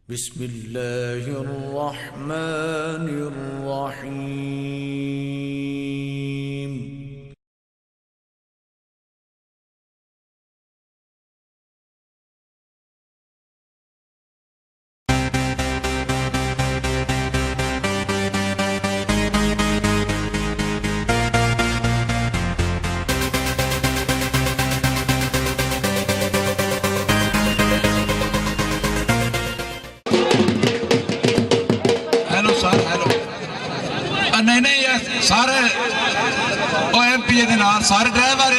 बिस्मिल्लाहिर्रहमानिर्रहीम। नहीं सारे MP दे नाल सारे ड्राइवर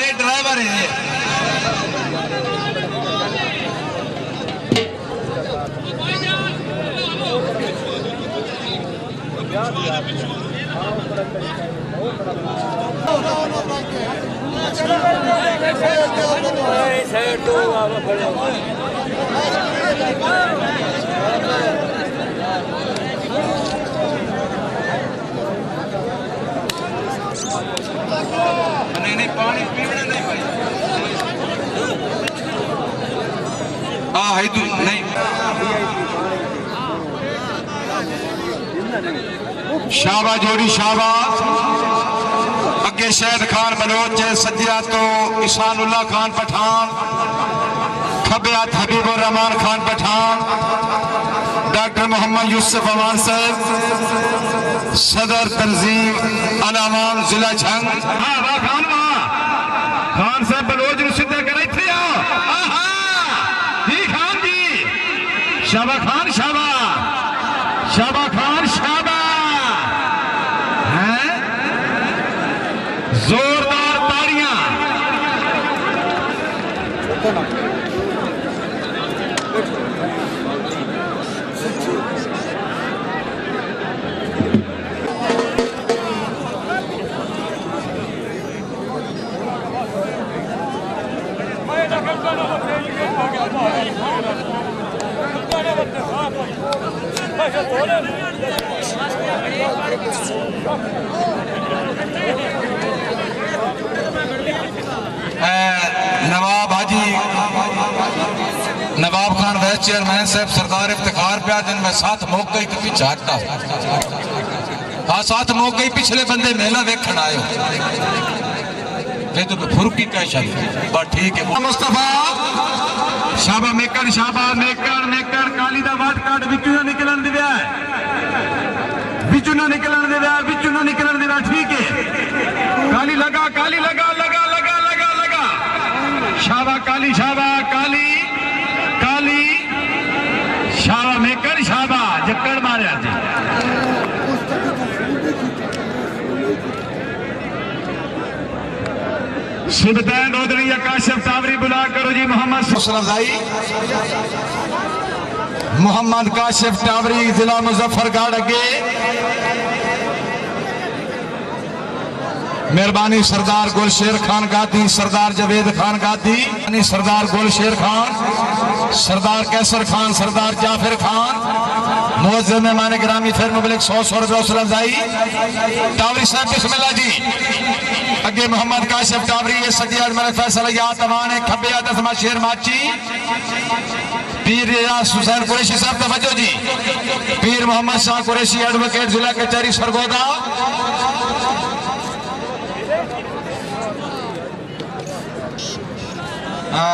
नहीं पानी पीने नहीं भाई है तू नहीं शाबाश जोड़ी शाबाश अगे शहद खान बलोच सज्जिया तो ईशानुल्लाह खान पठान खबियात हबीबुर रहमान खान पठान डॉक्टर मोहम्मद यूसुफ अमान साहब सदर तंजीम अनामान जिला झंग खान साहब बलोच सीधा कर खान जी शाबा खान शाबा शाबा खान शाबा हैं जोरदार ताड़ियां नवाब हाजी नवाब खान वाइस चेयरमैन साहब सरकार इफ्तिखार पे दिन में साथ मौक गई तो पीछे हटता हाँ साथ मौक गई पिछले बंदे मेला देखने आयो तो फुरकी कह शादी बस ठीक है मुस्तफा शाबा मेकर काली दा वाट काट विचू ना निकलन दिया ठीक है काली लगा शाबा काली शाबा मेकर शाबा जक्कड़ मारे आते सुल्तान रोदरी काशिफ टावरी बुला करो जी मोहम्मद काशिफ टावरी जिला मुजफ्फरगढ़ अगे मेहरबानी सरदार गुलशेर खान गादी सरदार जवेद खान गादी सरदार गुलशेर खान सरदार कैसर खान सरदार जाफिर खान मुअज्जम मेहमान गिरामी फिर मुबलिक 100 रुपये हौसला अफजाई टावरी साहब बिस्मिल्लाह जी अगे मोहम्मद काशिफ टावरी ये सज्जिया मेरे फैसला याद तमान है खबिया दसमा शेर माची पीर रियाज हुसैन कुरैशी साहब तवज्जो जी पीर मोहम्मद शाह कुरैशी एडवोकेट जिला कचहरी सरगोदा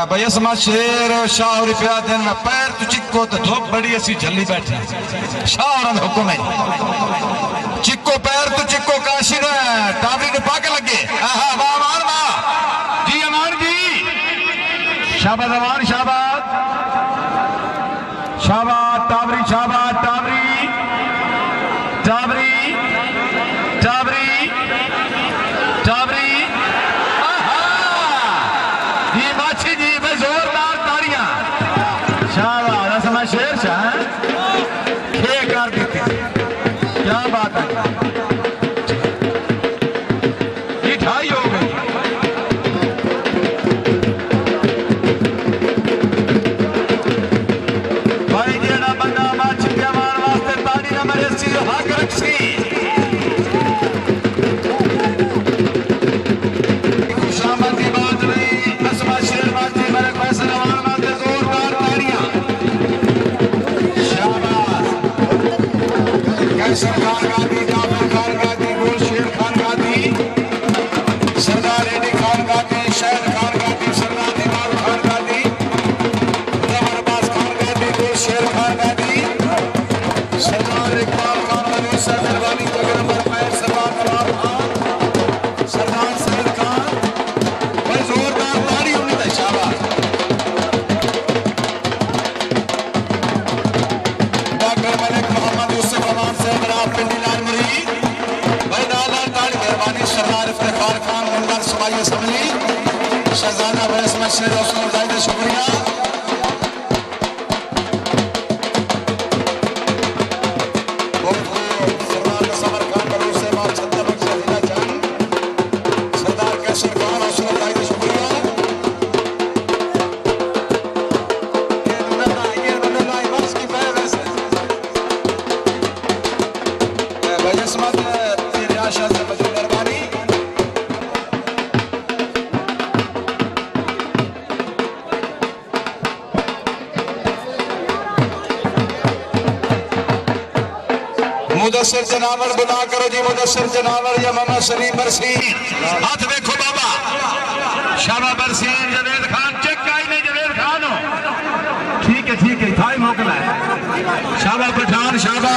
भैया समाज शेर शाह रुपया दिन में पैर तू चिक्को तो धूप बड़ी ऐसी झल्ली बैठे शाह हुक्म है चिक्को पैर तू चिक्को काशी ने टावरी ने पाके लगे जी अमान जी शाबाद अमान शाबाद शाबाद टावरी शाबाद टावरी टावरी टावरी टावरी जी माछी जी में जोरदार ताड़ियां शाबाश असमा शेर शाह खे कर देती क्या बात है ये ढाई हो गई भाई जेड़ा बंदा माछ के मार वास्ते ताड़ी ना मरे सी हक रखसी शामत की बात नहीं असमा शेर माची मेरे फैसला वाला वास्ते जोरदार ताड़ियां कैसर खान गादी, जाफर खान गादी, गोल शेर खान गादी, सरदार एडी खान गादी, शहर खान गादी, सरदार इमाम खान गादी, मुजफ्फर अब्बास खान गादी, गोल शेर खान गादी, सरदार इकबाल खान वाली, सरदार वाली नंबर 5 सरदार नवाब खान, सरदार सैयद खान। भाई जोरदार ताली होनी चाहिए। शाबाश। डॉक्टर मलिक मोहम्मद यूसुफ अमान साहब राव पिंडी लाल मुरीद भाई दादा ताली मेहरबानी। सरदार इफ्तिखार खान मंडल सूबाई असम्बली शहजादा वैस मशहूर दोस्तों जायद शुक्रिया। सरदार समर खान बलूच से बात छत्ता बख्श हीरा जंग, सरदार कैसर खान हौसला जायद शुक्रिया। ये बंदा बस की बात वैसे बजस्मत तेरी आशा से मजबूर मेहरबानी। मुदस्सिर जनावर बुला करो जी, मुदस्सिर जनावर या मोहम्मद सलीम बरसीन। हाथ देखो बाबा। शाबा बरसीन जवेद खान चेक आई नहीं जवेद खान हो। ठीक है थाई मोकला है। शाबा पठान शाबा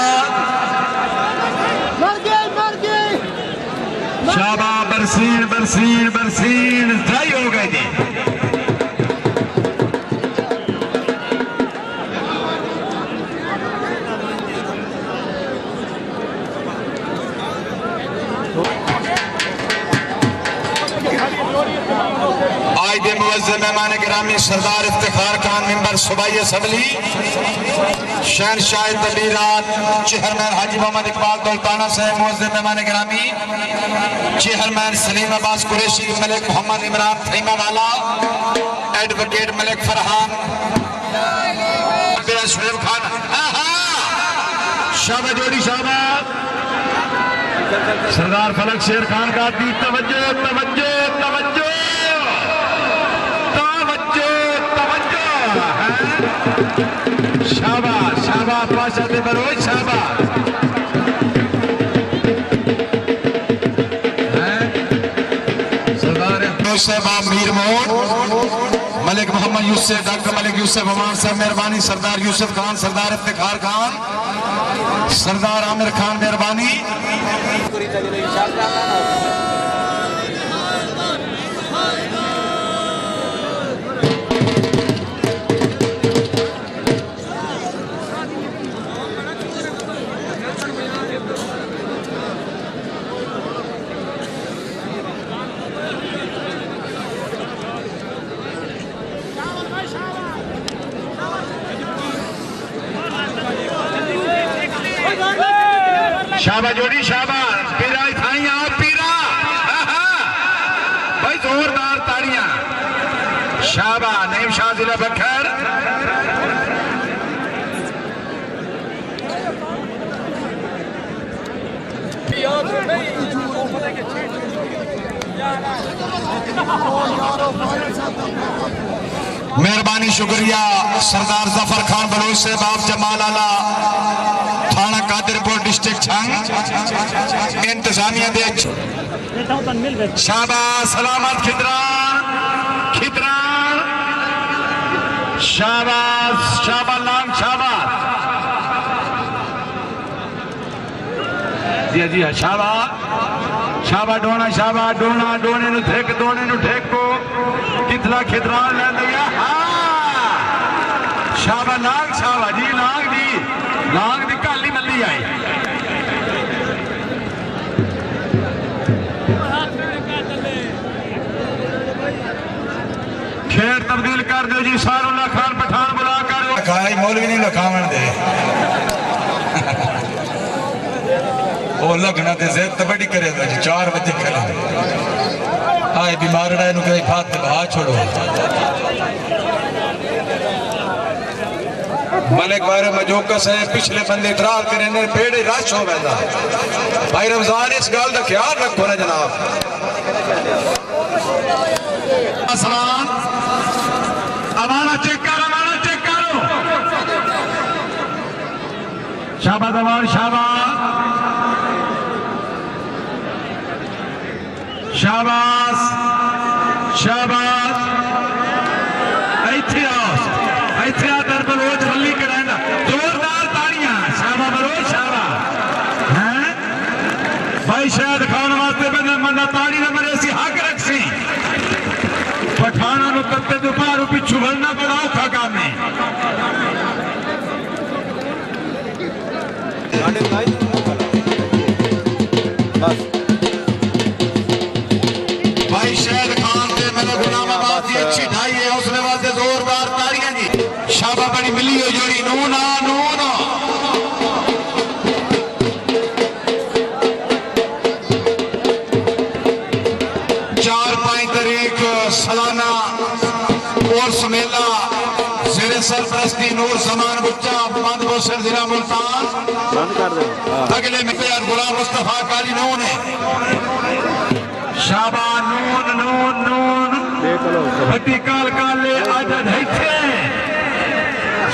शाबा बरसीन ड्राई हो गए थे। आज दे मुअज़्ज़िज़ मेहमान गिरामी सरदार इफ्तिखार खान मेंबर सूबाई असम्बली शहनशाह तबीरात चेयरमैन हाजी मोहम्मद इकबाल दौलताना साहब, मुअज़्ज़िज़ मेहमान गिरामी चेयरमैन सलीम अब्बास कुरैशी, मलिक मोहम्मद इमरान खैमा वाला, एडवोकेट मलिक फरहान, शुएब खान। शाबा जोड़ी शाबा। सरदार फलक शेर खान का दी तवज्जो तवज्जो तवज्जो तवज्जो तवज्जो। शाबाश शाबाश पाशा दे बरोज शाबाश। सरदार यूसुफ मीर मोहन मलिक मोहम्मद यूसुफ, डॉक्टर मलिक यूसुफ अमान साहब मेहरबानी। सरदार यूसुफ खान, सरदार इफ्तिखार खान, सरदार आमिर खान मेहरबानी। शाबा जोड़ी शाबा। पीरा थाई आओ पीरा। भाई जोरदार तालियां। शाबा नईम शाह जिला बखर। मेहरबानी शुक्रिया सरदार जफर खान बलूच से बाप जमाल आला थाना कादिरपुर डिस्ट्रिक्ट छंग इंतजामिया दे। शाबाश सलामत खिदरान खिदरान। शाबाश शाबा लांग शाबाश। जी शाबा शाबा डोना शाबा डोना डोने नु ठेक डोने नु ठेको कितना खिदरान ले लिया। शाबा लांग शाबा जी लांग दी काली मल्ली आई। खेर तब्दील कर दो जी। सारुल्लाह खान पठान बुला कर खाई मौलवी नहीं लखावन दे। वो लगना ते ज़िद बड़ी करे 4 बजे खड़े आए बीमारड़ा नु कहीं फात बहा छोड़ो। मलिक बारे मजोकस है पिछले बंदे इतरार करे ने पेड़ रश हो वैदा। भाई रमजान इस गल का ख्याल रखो ना जनाब। अमाना चेक करो शाबा दवार शाबा। शाबाश शाबाश इथे आओ इथे आ दर बलोच बल्ली कराना जोरदार ताड़ियां शाबा बलोच शाबा हैं भाई शायद खाने वास्ते बंदा ताड़ी ना मरे सी हक रखसी पठाना कत्ते तो पारू पिछू बनना बड़ा औखा काम है भाई शहद खान से मैंने गुलामाबाद की अच्छी ढाई है उसने वास्ते जोरदार ताड़ियां जी शाबा बड़ी मिली हो जोड़ी नूना नूना 4-5 तारीख सालाना कोर्स मेला जेरे सरपरस्ती नूर समान बुच्चा बंदबोसर जिला मुल्तान अगले में गुलाम मुस्तफा काली नून है शाबा नून नून नून भट्टी काल काले आजा ढैथे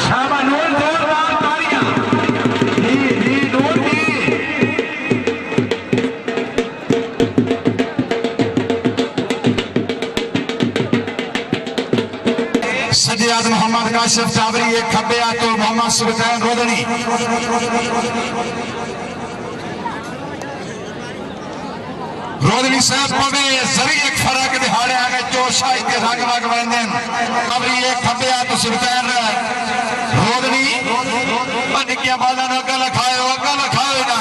शाबा नून जोरदार ताड़ियां जी नून जी सजियाद मोहम्मद काशिफ चावरी एक खब्बे तो मोहम्मद सुल्तान रोदनी रोदनी साहब पवे जरी एक फरक दिहाड़े आ गए जो शाही के रंग वग बंदे चावरी एक खब्बे तो सुल्तान रोदनी निकिया बाला ने अगल खाओ ना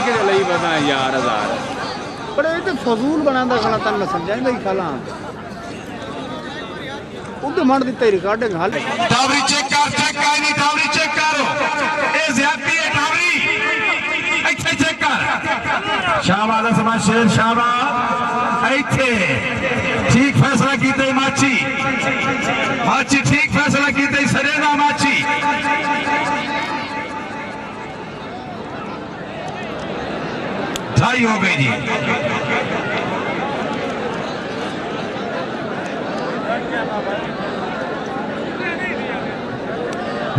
किरे ਲਈ बना यार हजार पर ये तो फजूल बनांदा खला तन समझाइंदा ही खाला उधर मार देते रिकॉर्डिंग हाल टावरी चेक कर नहीं टावरी चेक करो ए ज्यादती है टावरी इथे चेक कर शाबाश असमा शेर शाबाश इथे ठीक फैसला कीते माची ठीक फैसला कीते सरेना माची ढाई हो गई जी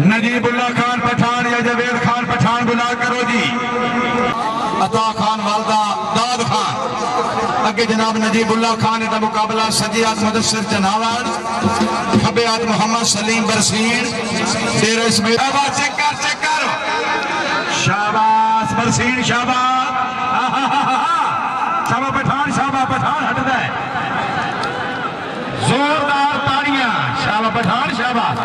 नजीबुल्ला खान पठान या जवेद खान पठान बुला करो जी अता खान वालदा दाद खान अगे जनाब नजीबुल्ला खान का मुकाबला सजियात मुदस्सिर जनावर खबियात मोहम्मद सलीम बरसीन तेरे इसमें चेक कर शाबाश बरसीन शाबाश शाबा पठान हटदा है जोरदार ताड़ियां शाबा पठान शाबाश